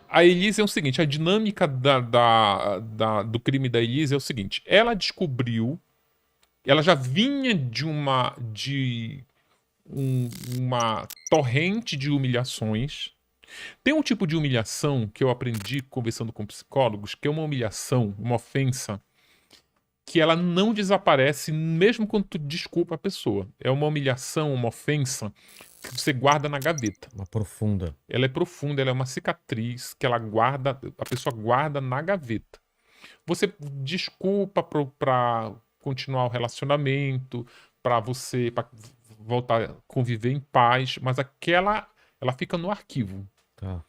A Elise é o seguinte, a dinâmica do crime da Elise é o seguinte, ela descobriu, ela já vinha de uma torrente de humilhações. Tem um tipo de humilhação que eu aprendi conversando com psicólogos, que é uma humilhação, uma ofensa, que ela não desaparece mesmo quando tu desculpa a pessoa. É uma humilhação, uma ofensa que você guarda na gaveta. Uma profunda. Ela é profunda, ela é uma cicatriz que ela guarda, a pessoa guarda na gaveta. Você desculpa pra continuar o relacionamento, pra voltar a conviver em paz, mas ela fica no arquivo. Tá.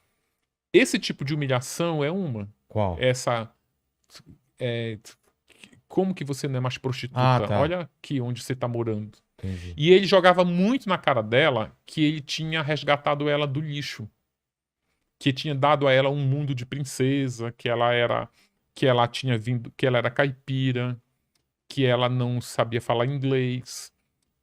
Esse tipo de humilhação é uma. Qual? Essa. é, Como que você não é mais Ah, prostituta? tá. Olha aqui onde você tá morando. Entendi. E ele jogava muito na cara dela que ele tinha resgatado ela do lixo. Que tinha dado a ela um mundo de princesa, que ela tinha vindo, que ela era caipira, que ela não sabia falar inglês,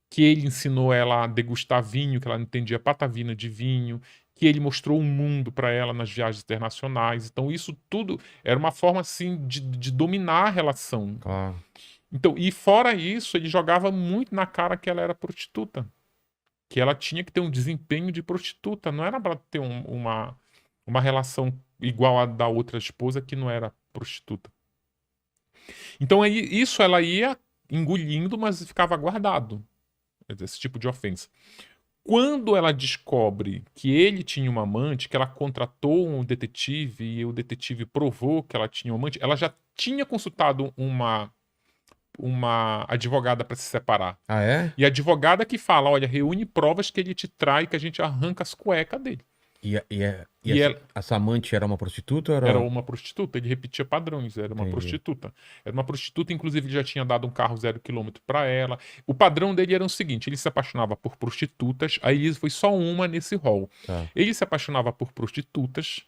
que ele ensinou ela a degustar vinho, que ela não entendia patavina de vinho, que ele mostrou o mundo para ela nas viagens internacionais. Então, isso tudo era uma forma assim de dominar a relação. Claro. Então, e fora isso, ele jogava muito na cara que ela era prostituta, que ela tinha que ter um desempenho de prostituta, não era para ter uma relação igual a da outra esposa que não era prostituta. Então, aí, isso ela ia engolindo, mas ficava guardado, esse tipo de ofensa. Quando ela descobre que ele tinha uma amante, que ela contratou um detetive e o detetive provou que ela tinha uma amante, ela já tinha consultado uma advogada para se separar. Ah, é? E a advogada que fala, olha, reúne provas que ele te trai, que a gente arranca as cuecas dele. E E ela essa amante era uma prostituta ou era era... uma prostituta, ele repetia padrões, era uma Entendi. prostituta. Era uma prostituta, inclusive ele já tinha dado um carro 0 km para ela. O padrão dele era o seguinte, ele se apaixonava por prostitutas, a Elise foi só uma nesse rol. Tá. Ele se apaixonava por prostitutas.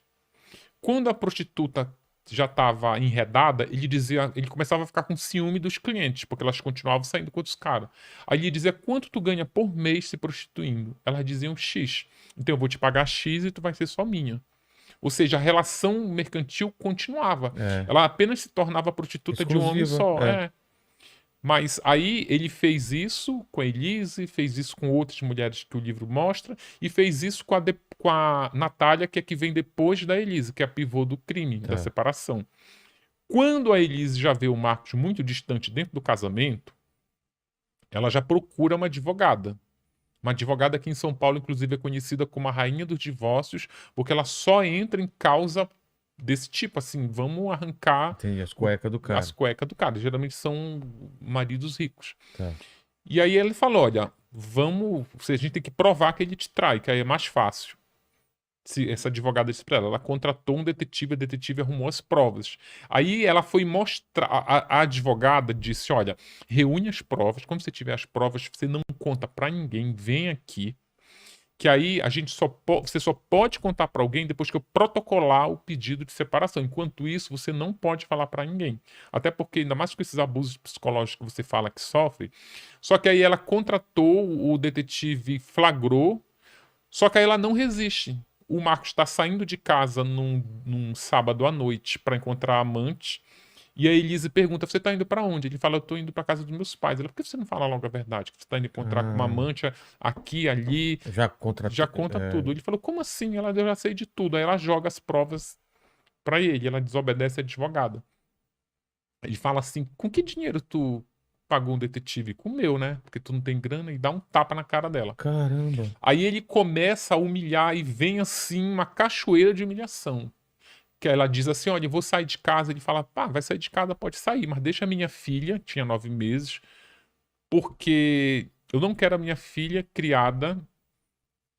Quando a prostituta já estava enredada, ele começava a ficar com ciúme dos clientes, porque elas continuavam saindo com outros caras. Aí ele dizia, quanto tu ganha por mês se prostituindo? Elas diziam X. Então eu vou te pagar X e tu vai ser só minha. Ou seja, a relação mercantil continuava. É. Ela apenas se tornava prostituta de um homem Exclusiva. só. É. Mas aí ele fez isso com a Elise, fez isso com outras mulheres que o livro mostra, e fez isso com a Natália, que é que vem depois da Elise, que é a pivô do crime, da Tá. separação. Quando a Elise já vê o Marcos muito distante dentro do casamento, ela já procura uma advogada. Uma advogada aqui em São Paulo, inclusive, é conhecida como a rainha dos divórcios, porque ela só entra em causa desse tipo, assim, vamos arrancar Entendi. As cuecas do as cara. cuecas do cara. Geralmente são maridos ricos. Tá. E aí ele falou: olha, a gente tem que provar que ele te trai, que aí é mais fácil. Se essa advogada disse pra ela contratou um detetive, a detetive arrumou as provas. Aí ela foi mostrar, a advogada disse: olha, reúne as provas, quando você tiver as provas, você não conta pra ninguém, vem aqui, que aí você só pode contar pra alguém depois que eu protocolar o pedido de separação. Enquanto isso, você não pode falar pra ninguém. Até porque, ainda mais com esses abusos psicológicos que você fala que sofre. Só que aí ela contratou, o detetive flagrou, só que aí ela não resiste. O Marcos está saindo de casa num sábado à noite para encontrar a amante. E a Elise pergunta: você tá indo pra onde? Ele fala: eu tô indo pra casa dos meus pais. Ela: por que você não fala logo a verdade? Que você tá indo encontrar com uma Ah, amante aqui, ali, já contra... já conta tudo. Ele falou: como assim? Ela: eu já sei de tudo. Aí ela joga as provas pra ele, ela desobedece a advogada. Ele fala assim: com que dinheiro tu pagou um detetive? Com o meu, né? Porque tu não tem grana, e dá um tapa na cara dela. Caramba. Aí ele começa a humilhar e vem assim uma cachoeira de humilhação. Que ela diz assim: olha, eu vou sair de casa. Ele fala: pá, vai sair de casa, pode sair, mas deixa a minha filha, tinha 9 meses, porque eu não quero a minha filha criada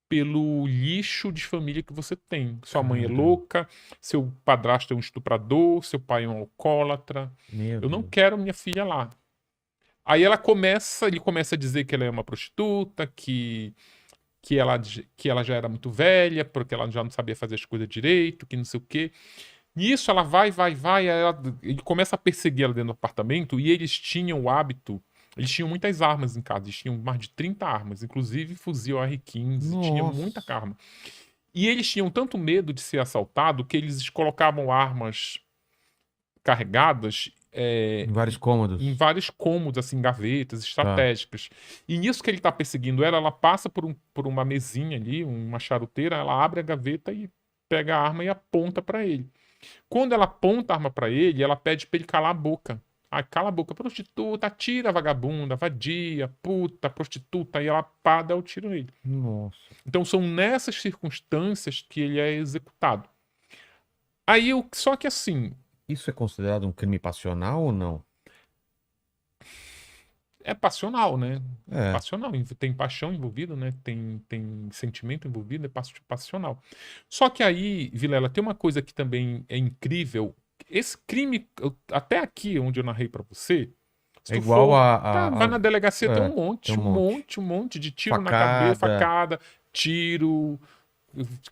pelo lixo de família que você tem. Sua mãe é Caramba. louca, seu padrasto é um estuprador, seu pai é um alcoólatra. Meu Eu não Deus. quero minha filha lá. Aí ele começa a dizer que ela é uma prostituta, que ela já era muito velha, porque ela já não sabia fazer as coisas direito, que não sei o quê. Nisso ela vai, ele começa a perseguir ela dentro do apartamento e eles tinham o hábito, eles tinham muitas armas em casa, eles tinham mais de 30 armas, inclusive fuzil AR-15, tinha muita Nossa. arma. E eles tinham tanto medo de ser assaltado que eles colocavam armas carregadas Em vários cômodos. em vários cômodos, assim, gavetas Tá. estratégicas. E nisso que ele tá perseguindo ela, ela passa por uma mesinha ali, uma charuteira, ela abre a gaveta e pega a arma e aponta pra ele. Quando ela aponta a arma pra ele, ela pede pra ele calar a boca. Ah, cala a boca, prostituta, atira, vagabunda, vadia, puta, prostituta, e ela pá, dá o tiro nele. Nossa. Então são nessas circunstâncias que ele é executado. Aí, só que assim, Isso é considerado um crime passional ou não? é passional, né? É. Passional, tem paixão envolvida, né? Tem sentimento envolvido, é passional. Só que aí, Vilela, tem uma coisa que também é incrível. Esse crime, até aqui onde eu narrei pra você, se É tu igual for, tá, vai na delegacia, tem É, um tem monte, um um monte. monte, um monte de tiro na cabeça, Facada. facada, tiro,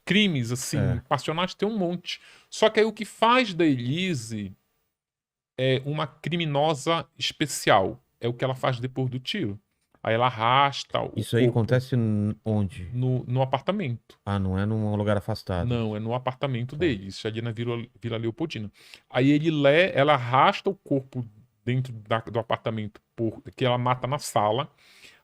crimes assim, É. passionais, tem um monte. Só que aí o que faz da Elise é uma criminosa especial. É o que ela faz depois do tiro. Aí ela arrasta o Isso aí corpo acontece onde? no apartamento. Ah, não é num lugar afastado. Não, é no apartamento Tá. dele. Isso é ali na Vila Leopoldina. Aí ela arrasta o corpo dentro do apartamento, que ela mata na sala,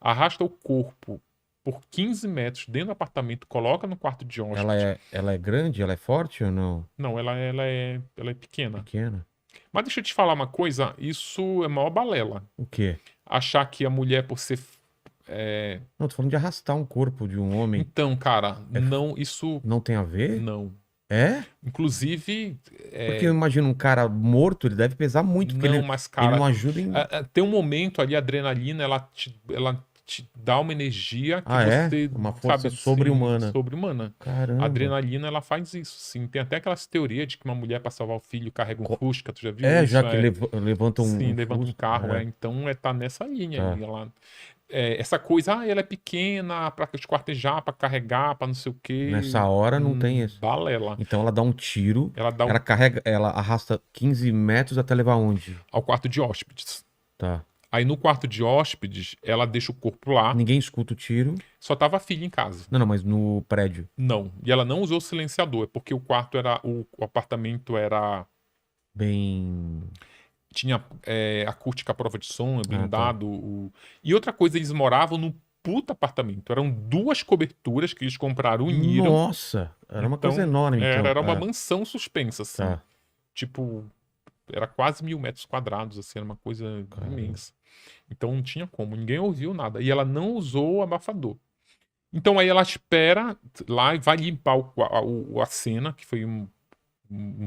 arrasta o corpo por 15 metros dentro do apartamento, coloca no quarto de hóspede. Ela é grande? Ela é forte ou não? Não, ela é pequena. Pequena? Mas deixa eu te falar uma coisa, isso é maior balela. O quê? Achar que a mulher, por ser. é, Não, tô falando de arrastar um corpo de um homem. Então, cara, É não, isso Não tem a ver? não. É? Inclusive, Porque eu imagino um cara morto, ele deve pesar muito, porque não, ele, mas, ele não cara, ajuda em. tem um momento ali, a adrenalina, ela te dá uma energia que Ah, é? você, Uma força sabe, sobre-humana. sobre-humana. A Caramba. adrenalina, ela faz isso, sim. Tem até aquelas teorias de que uma mulher, para salvar o filho, carrega um Co- Fusca, tu já viu É, já isso? que levanta Sim, um levanta um Fusca. carro, É, então tá nessa linha tá. aí. Essa coisa, ela é pequena pra esquartejar, pra carregar, pra não sei o quê. Nessa hora não tem isso. Balela. Então ela dá um tiro, Ela dá ela carrega, ela arrasta 15 metros até levar onde? ao quarto de hóspedes. Tá. Aí no quarto de hóspedes, ela deixa o corpo lá. Ninguém escuta o tiro. Só tava a filha em casa. Não, mas no prédio. Não. E ela não usou silenciador, é porque o quarto era. O apartamento era. Bem. Tinha acústica à prova de som, Ah, tá. blindado. E outra coisa, eles moravam num puta apartamento. Eram 2 coberturas que eles compraram, uniram. Nossa! Era uma coisa Então, enorme, então. era uma É, mansão suspensa, assim. tá. Tipo, era quase 1.000 metros quadrados, assim, era uma coisa Caramba. imensa. Então não tinha como, ninguém ouviu nada. E ela não usou o abafador. Então aí ela espera lá e vai limpar a cena, que foi um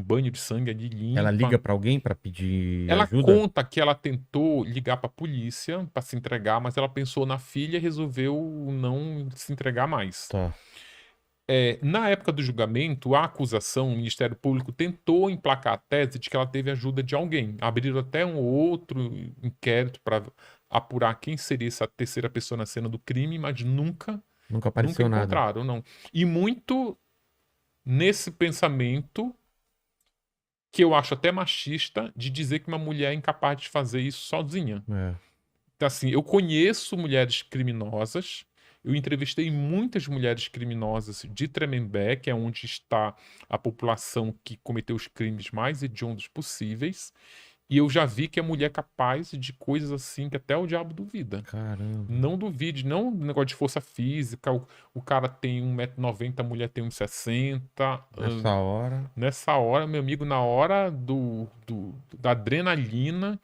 banho de sangue ali, Ela limpa. liga pra alguém pra pedir Ela ajuda? conta que ela tentou ligar pra polícia pra se entregar, mas ela pensou na filha e resolveu não se entregar mais. Tá. Na época do julgamento, a acusação, o Ministério Público tentou emplacar a tese de que ela teve ajuda de alguém. Abriram até um outro inquérito para apurar quem seria essa terceira pessoa na cena do crime, mas nunca Nunca apareceu nada. encontraram, não. E muito nesse pensamento, que eu acho até machista, de dizer que uma mulher é incapaz de fazer isso sozinha. É. Então, assim, eu conheço mulheres criminosas, eu entrevistei muitas mulheres criminosas de Tremembé, que é onde está a população que cometeu os crimes mais hediondos possíveis, e eu já vi que a mulher é capaz de coisas assim que até o diabo duvida. Caramba. Não duvide, não negócio de força física, o cara tem 1,90 m, a mulher tem 1,60 m. Nessa hora. Nessa hora, meu amigo, na hora da adrenalina,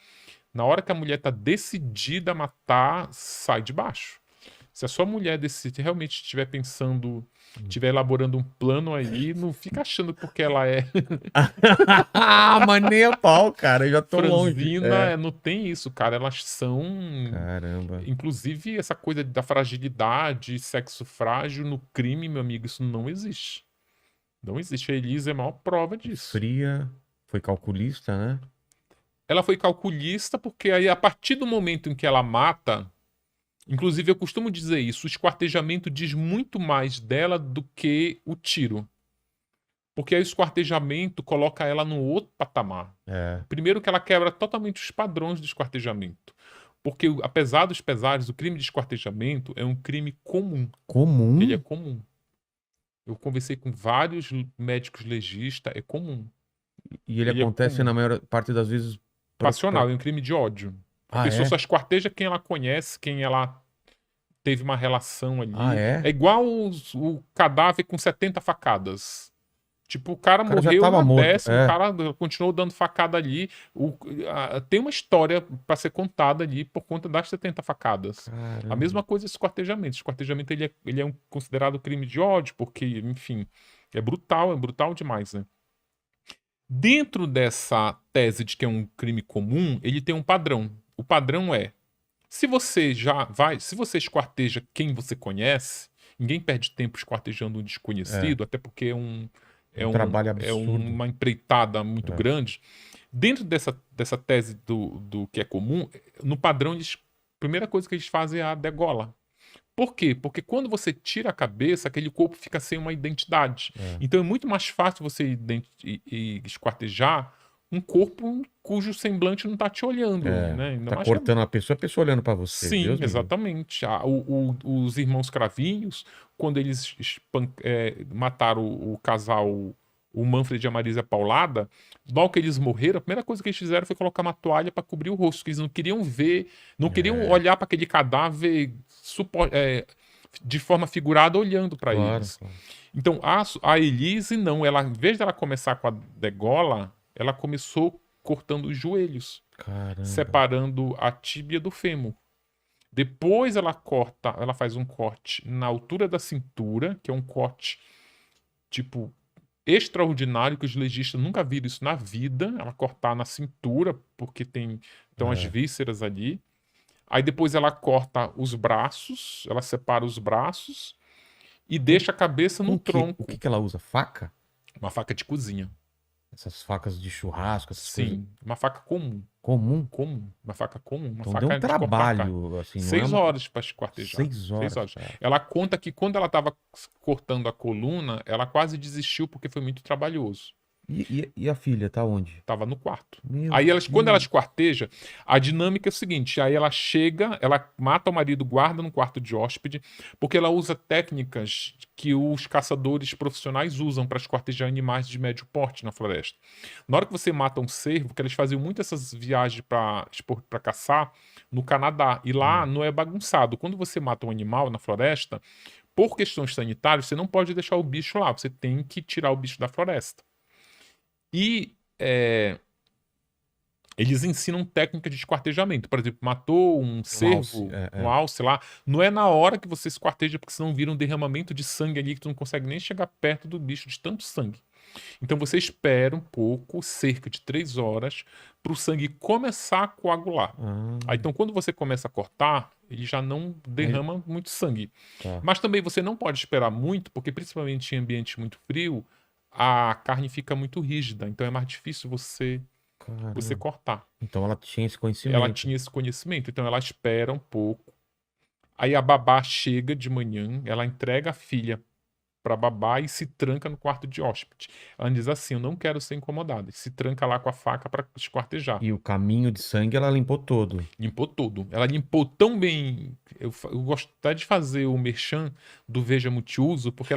na hora que a mulher tá decidida a matar, sai de baixo. Se a sua mulher realmente estiver pensando, estiver elaborando um plano aí, não fica achando porque ela é Mas nem a pau, cara. Eu já tô longe. franzina, É. não tem isso, cara. Elas são. Caramba. Inclusive, essa coisa da fragilidade, sexo frágil no crime, meu amigo, isso não existe. Não existe. A Elisa é a maior prova disso. Fria. Foi calculista, né? Ela foi calculista porque aí, a partir do momento em que ela mata. Inclusive, eu costumo dizer isso: o esquartejamento diz muito mais dela do que o tiro. Porque aí o esquartejamento coloca ela num outro patamar. É. Primeiro que ela quebra totalmente os padrões do esquartejamento. Porque, apesar dos pesares, o crime de esquartejamento é um crime comum. Comum? Ele é comum. Eu conversei com vários médicos legistas, é comum. E ele Ele é acontece comum. na maior parte das vezes Passional, é um crime de ódio. A Ah, pessoa é? só esquarteja quem ela conhece, quem ela teve uma relação Ah, ali. É é? igual o cadáver com 70 facadas. Tipo, o cara O cara já morreu tava na morto. décima, o É. cara continuou dando facada ali. Tem uma história para ser contada ali por conta das 70 facadas. A Caramba. mesma coisa esse esquartejamento. Esquartejamento ele é considerado crime de ódio, porque, enfim, é brutal demais, né? Dentro dessa tese de que é um crime comum, ele tem um padrão. O padrão é: se você esquarteja quem você conhece, ninguém perde tempo esquartejando um É. desconhecido, até porque Um trabalho é absurdo. uma empreitada muito É. grande. Dentro dessa tese do que é comum, no padrão, a primeira coisa que eles fazem é a degola. Por quê? Porque quando você tira a cabeça, aquele corpo fica sem uma identidade. É. Então é muito mais fácil você e esquartejar um corpo cujo semblante não está te olhando, É. né? Ainda Tá mais que cortando a pessoa olhando pra você. sim, Deus me livre. exatamente. Os irmãos Cravinhos, quando eles mataram o casal, o Manfred e a Marisa Paulada, logo que eles morreram, a primeira coisa que eles fizeram foi colocar uma toalha para cobrir o rosto, que eles não queriam ver, não queriam É. olhar para aquele cadáver de forma figurada olhando para Claro, eles. claro. Então a Elise não, ela, em vez dela começar com a degola, ela começou cortando os joelhos, Caramba. separando a tíbia do fêmur. Depois ela faz um corte na altura da cintura, que é um corte, tipo, extraordinário, que os legistas nunca viram isso na vida. Ela cortar na cintura, porque estão as É. vísceras ali. Aí depois ela corta os braços, ela separa os braços e Com, deixa a cabeça no com que? O que tronco. que ela usa? Faca? Uma faca de cozinha. Essas facas de churrasco, essas coisas Sim, uma faca comum. comum? Comum. Uma faca comum. Uma Então deu um faca de cortar carne. trabalho, assim, não é 6 horas para esquartejar. 6 horas, 6 horas. cara. Ela conta que quando ela estava cortando a coluna, ela quase desistiu porque foi muito trabalhoso. E a filha, tá onde? Tava no quarto. Meu Aí quando ela Deus. esquarteja, a dinâmica é o seguinte: aí ela chega, ela mata o marido, guarda no quarto de hóspede, porque ela usa técnicas que os caçadores profissionais usam para esquartejar animais de médio porte na floresta. Na hora que você mata um cervo, que eles faziam muito essas viagens para caçar no Canadá, e lá Hum. não é bagunçado. Quando você mata um animal na floresta, por questões sanitárias, você não pode deixar o bicho lá, você tem que tirar o bicho da floresta. E eles ensinam técnica de esquartejamento. Por exemplo, matou um Um alce. cervo, um alce lá. Não é na hora que você esquarteja, porque senão vira um derramamento de sangue ali que tu não consegue nem chegar perto do bicho de tanto sangue. Então você espera um pouco, cerca de 3 horas, para o sangue começar a coagular. Ah, Aí, então, quando você começa a cortar, ele já não aí- derrama muito sangue. tá. Mas também você não pode esperar muito, porque principalmente em ambiente muito frio, a carne fica muito rígida. Então é mais difícil você Caramba. cortar. Então ela tinha esse Ela conhecimento. tinha esse conhecimento, então ela espera um pouco. Aí a babá chega de manhã, ela entrega a filha para babá e se tranca no quarto de hóspede. Ela diz assim: Eu não quero ser incomodada. E se tranca lá com a faca para esquartejar. E o caminho de sangue ela limpou todo. Limpou tudo. Ela limpou tão bem. Eu gosto até de fazer o merchan do Veja Multiuso, porque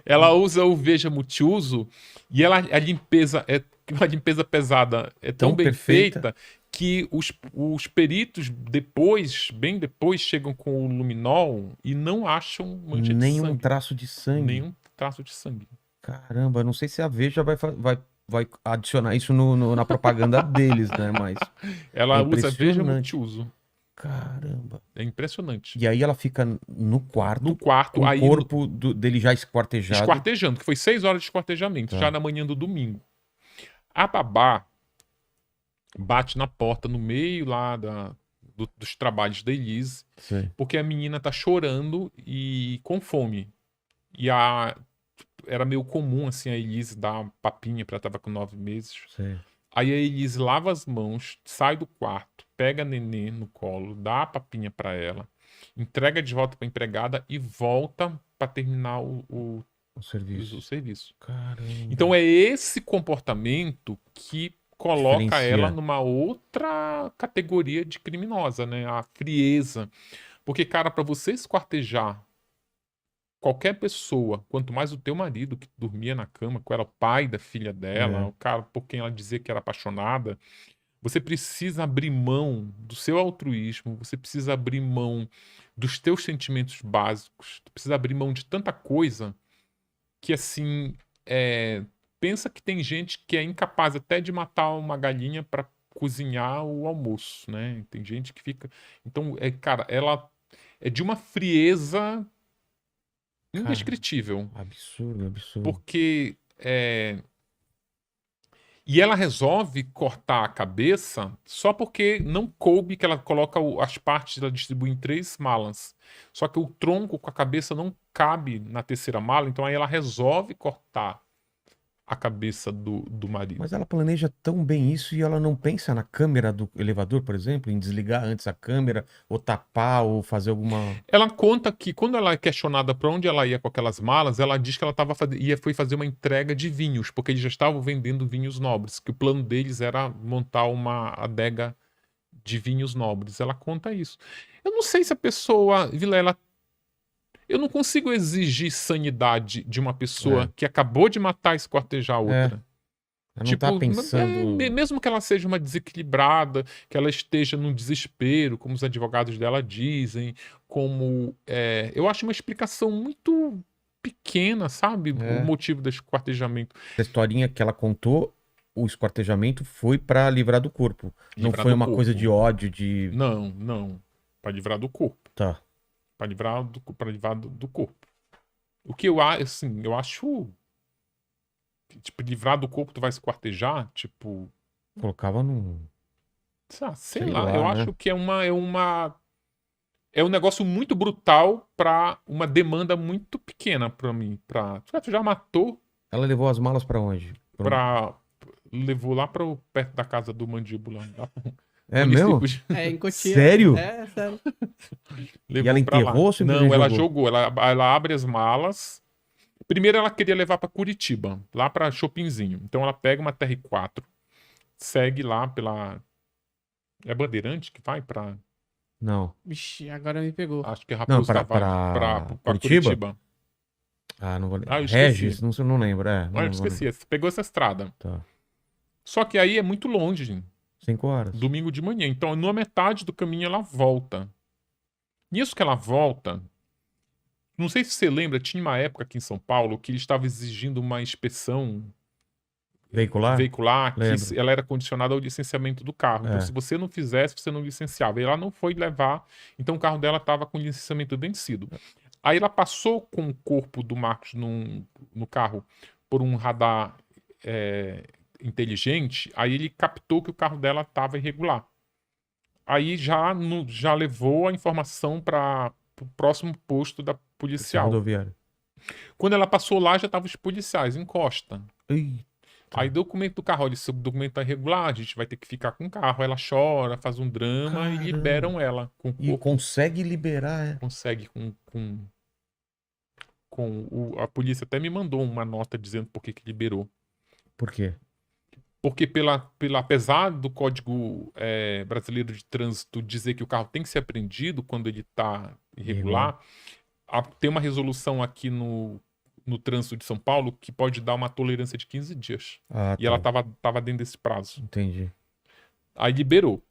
ela usa o Veja Multiuso e a limpeza é uma limpeza pesada, é tão Tão bem perfeita. feita que os peritos depois, bem depois, chegam com o luminol e não acham mancha de Nenhum sangue, traço de sangue. nenhum traço de sangue. Caramba, não sei se a Veja vai adicionar isso na propaganda deles, né? Mas é Ela usa Veja impressionante. Multiuso. Caramba. É impressionante. E aí ela fica no No quarto quarto, com o aí corpo dele já esquartejado. esquartejando, que foi 6 horas de esquartejamento, já Tá, na manhã do domingo. A babá bate na porta no meio lá dos trabalhos da Elise, sei, porque a menina tá chorando e com fome. E era meio comum, assim, a Elise dar papinha pra ela, tava com 9 meses. sei. Aí a Elise lava as mãos, sai do quarto, pega a nenê no colo, dá a papinha pra ela, entrega de volta pra empregada e volta pra terminar O o serviço. serviço. Caramba. Então é esse comportamento que coloca ela Diferencia. numa outra categoria de criminosa, né? A frieza. Porque, cara, para você esquartejar qualquer pessoa, quanto mais o teu marido que dormia na cama com ela, o pai da filha dela, o cara por quem ela dizia que era apaixonada, você precisa abrir mão do seu altruísmo, você precisa abrir mão dos teus sentimentos básicos, tu precisa abrir mão de tanta coisa que, assim, pensa que tem gente que é incapaz até de matar uma galinha para cozinhar o almoço, né? Tem gente que fica... Então, cara, ela é de uma frieza indescritível. Absurdo, absurdo. Porque... E ela resolve cortar a cabeça só porque não coube que ela coloca as partes, ela distribui em 3 malas. Só que o tronco com a cabeça não cabe na terceira mala, então aí ela resolve cortar a cabeça do marido. Mas ela planeja tão bem isso e ela não pensa na câmera do elevador, por exemplo, em desligar antes a câmera, ou tapar, ou fazer alguma. Ela conta que quando ela é questionada para onde ela ia com aquelas malas, ela diz que ela foi fazer uma entrega de vinhos, porque eles já estavam vendendo vinhos nobres, que o plano deles era montar uma adega de vinhos nobres. Ela conta isso. Eu não sei se a pessoa, Vilela, eu não consigo exigir sanidade de uma pessoa que acabou de matar e esquartejar a outra. Ela não tá pensando. Mesmo que ela seja uma desequilibrada, que ela esteja num desespero, como os advogados dela dizem, eu acho uma explicação muito pequena, sabe? O motivo do esquartejamento. A historinha que ela contou, o esquartejamento foi pra livrar do corpo. Não foi uma coisa de ódio, de. Não. Pra livrar do corpo. Tá. Pra livrar do corpo. O que eu acho, assim, eu acho. Tipo, livrar do corpo, tu vai se quartejar? Tipo. Colocava num. Sei lá, eu acho que é um negócio muito brutal pra uma demanda muito pequena pra mim. Tu já matou? Ela levou as malas pra onde? Levou lá perto da casa do Mandíbula. É mesmo? Em Cotia. Sério? Sério. E ela enterrou ou simplesmente Não, ela jogou. Ela abre as malas. Primeiro ela queria levar pra Curitiba, lá pra Chopinzinho. Então ela pega uma TR4, segue lá pela... É Bandeirante que vai pra... Não. Vixe, agora me pegou. Acho que é Raposo pra Curitiba. Ah, não vou lembrar. eu Regis, não lembro. Eu esqueci. Pegou essa estrada. Tá. Só que aí é muito longe, gente. 5 horas. Domingo de manhã. Então, na metade do caminho, ela volta. Nisso que ela volta, não sei se você lembra, tinha uma época aqui em São Paulo que ele estava exigindo uma inspeção veicular, que ela era condicionada ao licenciamento do carro. Então, se você não fizesse, você não licenciava. E ela não foi levar, então o carro dela estava com licenciamento vencido. Aí ela passou com o corpo do Marcos no carro por um radar inteligente, aí ele captou que o carro dela estava irregular. Aí já levou a informação para o próximo posto da policial. Rodoviária. Quando ela passou lá, já estavam os policiais, encosta. Eita. Aí documento do carro, olha, seu documento tá irregular, a gente vai ter que ficar com o carro. Ela chora, faz um drama e liberam ela. E consegue liberar, Consegue a polícia até me mandou uma nota dizendo por que liberou. Por quê? Porque apesar do Código Brasileiro de Trânsito dizer que o carro tem que ser apreendido quando ele está irregular, tem uma resolução aqui no trânsito de São Paulo que pode dar uma tolerância de 15 dias. E ela tava dentro desse prazo. Entendi. Aí liberou.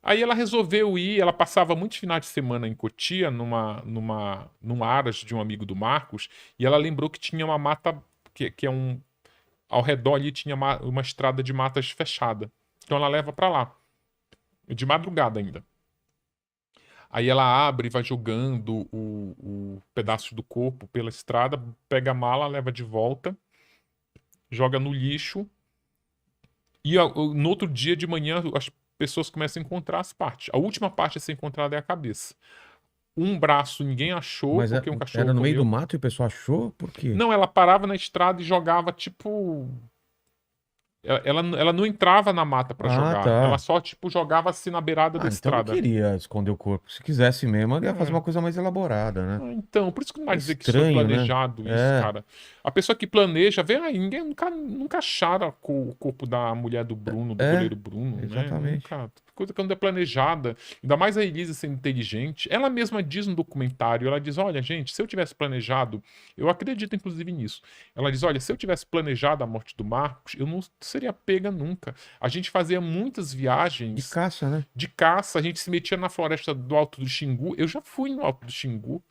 Aí ela resolveu ir, ela passava muitos finais de semana em Cotia, numa aras de um amigo do Marcos, e ela lembrou que tinha uma mata, que é um... Ao redor ali tinha uma estrada de matas fechada. Então ela leva pra lá. De madrugada ainda. Aí ela abre e vai jogando o pedaço do corpo pela estrada, pega a mala, leva de volta, joga no lixo. E no outro dia de manhã as pessoas começam a encontrar as partes. A última parte a ser encontrada é a cabeça. Um braço ninguém achou, Mas porque um cachorro era no meio comeu. do mato e o pessoal achou? Por quê? Não, ela parava na estrada e jogava, tipo... Ela não entrava na mata pra jogar. Tá. Ela só, tipo, jogava assim na beirada da Então estrada. não queria esconder o corpo. Se quisesse mesmo, ele ia fazer uma coisa mais elaborada, né? Então, por isso que não vai dizer que Estranho, foi planejado né? isso, cara. A pessoa que planeja, vê, ninguém nunca acharam o corpo da mulher do Bruno, do goleiro Bruno, exatamente. né? coisa que não é planejada. Ainda mais a Elise sendo inteligente. Ela mesma diz no documentário, ela diz, olha, gente, se eu tivesse planejado, eu acredito inclusive nisso. Ela diz, olha, se eu tivesse planejado a morte do Marcos, eu não seria pega nunca. A gente fazia muitas De viagens caça, né? de caça, a gente se metia na floresta do Alto do Xingu. Eu já fui no Alto do Xingu.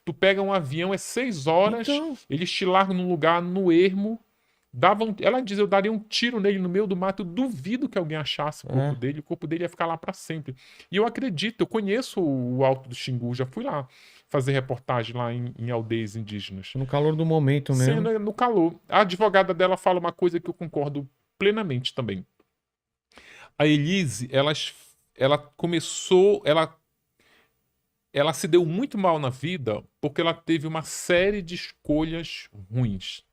Tu pega um avião, é 6 horas, Então. eles te largam num lugar no ermo. Ela diz, eu daria um tiro nele no meio do mato. Eu duvido que alguém achasse o corpo dele. O corpo dele ia ficar lá pra sempre. E eu acredito, eu conheço o Alto do Xingu, já fui lá fazer reportagem lá em aldeias indígenas. No calor do momento mesmo. Sendo no calor. A advogada dela fala uma coisa que eu concordo plenamente também. A Elise, ela começou, ela se deu muito mal na vida porque ela teve uma série de escolhas ruins.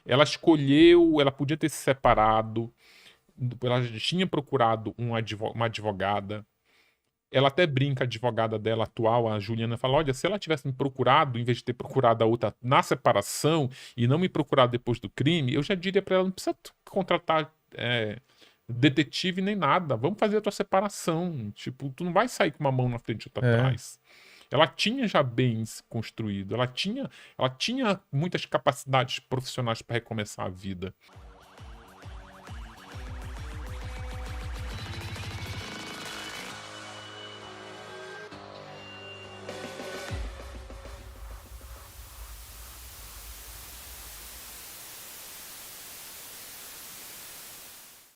Ela escolheu, ela podia ter se separado, ela já tinha procurado uma advogada. Ela até brinca, a advogada dela atual, a Juliana, fala: olha, se ela tivesse me procurado, em vez de ter procurado a outra na separação e não me procurado depois do crime, eu já diria pra ela: não precisa contratar detetive nem nada, vamos fazer a tua separação. Tipo, tu não vai sair com uma mão na frente e outra atrás. Ela tinha já bens construído, ela tinha muitas capacidades profissionais para recomeçar a vida.